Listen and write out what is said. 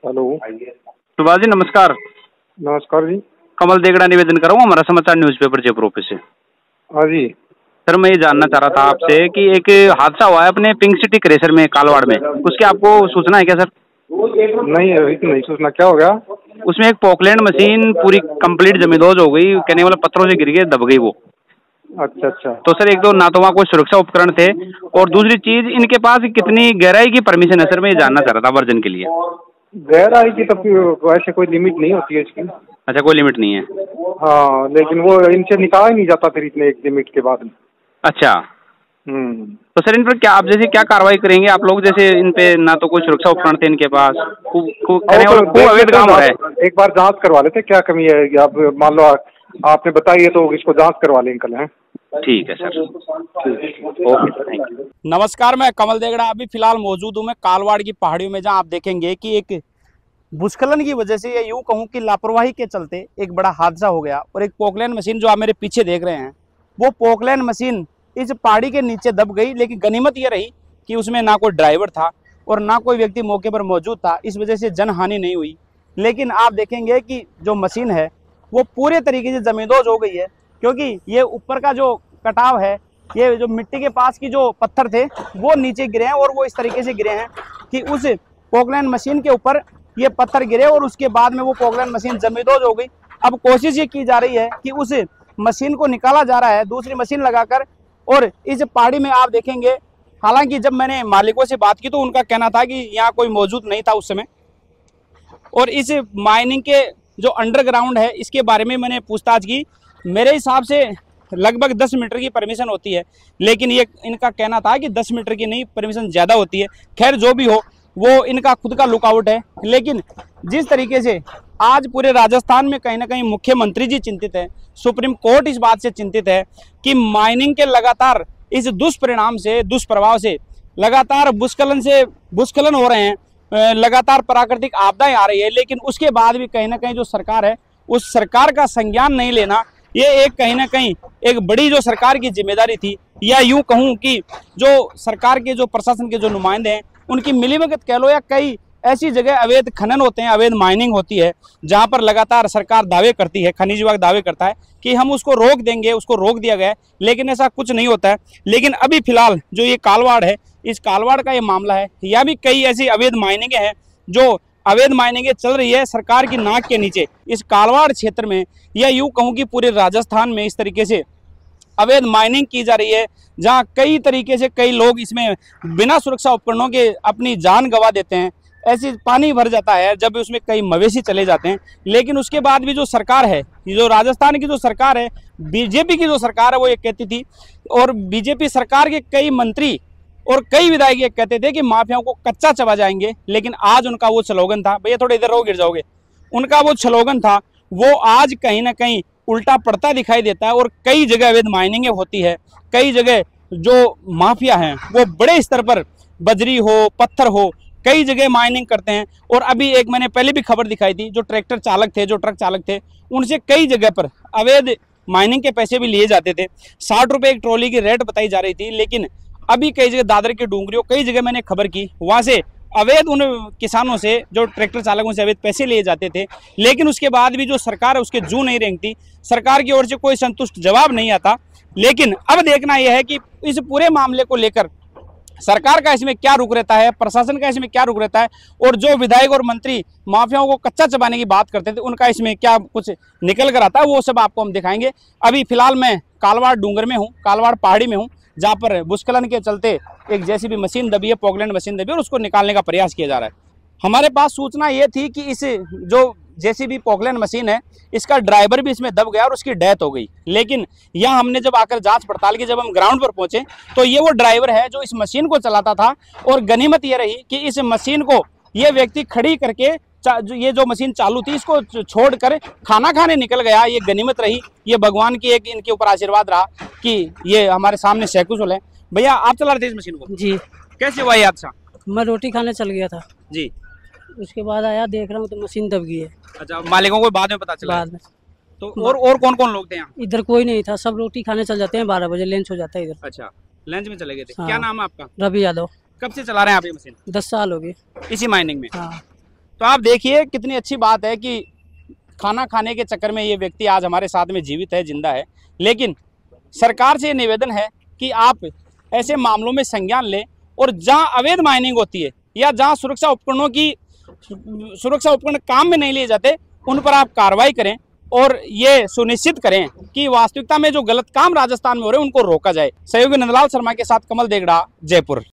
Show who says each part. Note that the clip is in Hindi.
Speaker 1: हेलो।
Speaker 2: सुभाष जी नमस्कार।
Speaker 1: नमस्कार जी।
Speaker 2: कमल देगड़ा निवेदन कर रहा हूँ, हमारा समाचार न्यूज़पेपर जयपुर ऑफिस से।
Speaker 1: हाँ जी।
Speaker 2: सर मैं ये जानना चाह रहा था आपसे कि एक हादसा हुआ है अपने पिंक सिटी क्रेशर में कालवाड़ में, उसकी आपको सूचना है क्या सर?
Speaker 1: नहीं अभी तो नहीं सूचना, क्या हो गया?
Speaker 2: उसमें एक पोकलैंड मशीन पूरी कंप्लीट जमींदोज हो गई, कहने वाला पत्थरों से गिर के दब गई वो।
Speaker 1: अच्छा अच्छा।
Speaker 2: तो सर एक तो ना तो वहाँ कोई सुरक्षा उपकरण थे, और दूसरी चीज इनके पास कितनी गहराई की परमिशन है सर, मैं ये जानना चाह रहा था वर्जन के लिए।
Speaker 1: गहराई की तो वैसे कोई लिमिट नहीं होती है इसकी।
Speaker 2: अच्छा कोई लिमिट नहीं है?
Speaker 1: हाँ लेकिन वो इनसे निकाला ही नहीं जाता फिर इतने एक लिमिट के बाद।
Speaker 2: अच्छा। तो सर इन पर क्या आप जैसे क्या कार्रवाई करेंगे आप लोग? जैसे इन पे ना तो कोई सुरक्षा उपकरण थे इनके पास, अवैध काम हो रहा है।
Speaker 1: एक बार जांच करवा लेते क्या कमी है, आप मान लो आपने बताई है तो इसको जांच करवा लें कल। है
Speaker 2: ठीक है sir. Okay sir, thank you.
Speaker 3: नमस्कार, मैं कमल देगड़ा अभी फिलहाल मौजूद हूँ मैं कालवाड़ की पहाड़ियों में, जहाँ आप देखेंगे कि एक भूस्खलन की वजह से, या यूं कहूँ कि लापरवाही के चलते एक बड़ा हादसा हो गया। और एक पोकलैंड मशीन जो आप मेरे पीछे देख रहे हैं, वो पोकलैंड मशीन इस पहाड़ी के नीचे दब गई। लेकिन गनीमत यह रही कि उसमें ना कोई ड्राइवर था और ना कोई व्यक्ति मौके पर मौजूद था, इस वजह से जनहानि नहीं हुई। लेकिन आप देखेंगे कि जो मशीन है वो पूरे तरीके से जमींदोज हो गई है, क्योंकि ये ऊपर का जो कटाव है, ये जो मिट्टी के पास की जो पत्थर थे वो नीचे गिरे हैं, और वो इस तरीके से गिरे हैं कि उस पोकलैंड मशीन के ऊपर ये पत्थर गिरे और उसके बाद में वो पोकलैंड मशीन जमींदोज हो गई। अब कोशिश ये की जा रही है कि उस मशीन को निकाला जा रहा है दूसरी मशीन लगाकर। और इस पहाड़ी में आप देखेंगे, हालांकि जब मैंने मालिकों से बात की तो उनका कहना था कि यहाँ कोई मौजूद नहीं था उस समय। और इस माइनिंग के जो अंडरग्राउंड है इसके बारे में मैंने पूछताछ की, मेरे हिसाब से लगभग 10 मीटर की परमिशन होती है, लेकिन ये इनका कहना था कि 10 मीटर की नहीं, परमिशन ज़्यादा होती है। खैर जो भी हो, वो इनका खुद का लुकआउट है। लेकिन जिस तरीके से आज पूरे राजस्थान में कहीं ना कहीं मुख्यमंत्री जी चिंतित है, सुप्रीम कोर्ट इस बात से चिंतित है कि माइनिंग के लगातार इस दुष्परिणाम से, दुष्प्रभाव से लगातार भूस्खलन हो रहे हैं, लगातार प्राकृतिक आपदाएं आ रही है, लेकिन उसके बाद भी कहीं ना कहीं जो सरकार है उस सरकार का संज्ञान नहीं लेना, ये एक कहीं ना कहीं एक बड़ी जो सरकार की जिम्मेदारी थी। या यूं कहूं कि जो सरकार के जो प्रशासन के जो नुमाइंदे हैं उनकी मिलीभगत कह लो, या कई ऐसी जगह अवैध खनन होते हैं, अवैध माइनिंग होती है, जहां पर लगातार सरकार दावे करती है, खनिज विभाग दावे करता है कि हम उसको रोक देंगे, उसको रोक दिया गया है, लेकिन ऐसा कुछ नहीं होता है। लेकिन अभी फिलहाल जो ये कालवाड़ है, इस कालवाड़ का ये मामला है, या भी कई ऐसी अवैध माइनिंगें हैं जो अवैध माइनिंगें चल रही है सरकार की नाक के नीचे इस कालवाड़ क्षेत्र में, या यूं कहूं कि पूरे राजस्थान में इस तरीके से अवैध माइनिंग की जा रही है, जहां कई तरीके से कई लोग इसमें बिना सुरक्षा उपकरणों के अपनी जान गंवा देते हैं। ऐसी पानी भर जाता है जब उसमें कई मवेशी चले जाते हैं। लेकिन उसके बाद भी जो सरकार है, जो राजस्थान की जो सरकार है, बीजेपी की जो सरकार है, वो ये कहती थी, और बीजेपी सरकार के कई मंत्री और कई विधायक ये कहते थे कि माफियाओं को कच्चा चबा जाएंगे। लेकिन आज उनका वो स्लोगन था, भैया थोड़े इधर रहो गिर जाओगे, उनका वो स्लोगन था, वो आज कहीं ना कहीं उल्टा पड़ता दिखाई देता है। और कई जगह अवैध माइनिंग होती है, कई जगह जो माफिया हैं वो बड़े स्तर पर बजरी हो, पत्थर हो, कई जगह माइनिंग करते हैं। और अभी एक मैंने पहले भी खबर दिखाई थी, जो ट्रैक्टर चालक थे, जो ट्रक चालक थे, उनसे कई जगह पर अवैध माइनिंग के पैसे भी लिए जाते थे। 60 रुपये एक ट्रॉली की रेट बताई जा रही थी। लेकिन अभी कई जगह दादर की डूंगरियों, कई जगह मैंने खबर की, वहाँ से अवैध उन किसानों से, जो ट्रैक्टर चालकों से अवैध पैसे लिए जाते थे। लेकिन उसके बाद भी जो सरकार है उसके जू नहीं रेंगती, सरकार की ओर से कोई संतुष्ट जवाब नहीं आता। लेकिन अब देखना यह है कि इस पूरे मामले को लेकर सरकार का इसमें क्या रुख रहता है, प्रशासन का इसमें क्या रुख रहता है, और जो विधायक और मंत्री माफियाओं को कच्चा चबाने की बात करते थे उनका इसमें क्या कुछ निकल कर आता है, वो सब आपको हम दिखाएंगे। अभी फिलहाल मैं कालवाड़ डूंगर में हूँ, कालवाड़ पहाड़ी में हूँ, जहाँ पर भूस्खलन के चलते एक जेसीबी मशीन दबी है, पोकलैंड मशीन दबी है, और उसको निकालने का प्रयास किया जा रहा है। हमारे पास सूचना ये थी कि इस जो जेसीबी पोकलैंड मशीन है, इसका ड्राइवर भी इसमें दब गया और उसकी डेथ हो गई। लेकिन यहाँ हमने जब आकर जांच पड़ताल की, जब हम ग्राउंड पर पहुंचे, तो ये वो ड्राइवर है जो इस मशीन को चलाता था। और गनीमत ये रही कि इस मशीन को ये व्यक्ति खड़ी करके, ये जो मशीन चालू थी इसको छोड़कर खाना खाने निकल गया। ये गनीमत रही, ये भगवान की एक इनके ऊपर आशीर्वाद रहा कि ये हमारे सामने सैकुशल है। भैया आप चला रहे थे इस मशीन को?
Speaker 4: जी।
Speaker 2: कैसे हुआ ये हादसा?
Speaker 4: मैं रोटी खाने चल गया था
Speaker 2: जी।
Speaker 4: उसके बाद आया, देख रहा हूँ तो मशीन दब गई है।
Speaker 2: अच्छा, मालिकों को बाद में पता चला?
Speaker 4: बाद में।
Speaker 2: तो और कौन कौन लोग थे यहाँ?
Speaker 4: इधर कोई नहीं था, सब रोटी खाने चल जाते हैं, 12 बजे लंच हो जाता है इधर।
Speaker 2: अच्छा, लंच में चले गए थे।
Speaker 4: हाँ।
Speaker 2: क्या नाम है आपका?
Speaker 4: रवि यादव।
Speaker 2: कब से चला रहे हैं आप ये मशीन?
Speaker 4: 10 साल हो गए
Speaker 2: इसी माइनिंग में?
Speaker 4: हाँ।
Speaker 3: तो आप देखिए कितनी अच्छी बात है कि खाना खाने के चक्कर में ये व्यक्ति आज हमारे साथ में जीवित है, जिंदा है। लेकिन सरकार से ये निवेदन है कि आप ऐसे मामलों में संज्ञान लें और जहां अवैध माइनिंग होती है या जहां सुरक्षा उपकरण काम में नहीं लिए जाते, उन पर आप कार्रवाई करें और ये सुनिश्चित करें कि वास्तविकता में जो गलत काम राजस्थान में हो रहे हैं उनको रोका जाए। सहयोगी नंदलाल शर्मा के साथ कमल देगड़ा, जयपुर।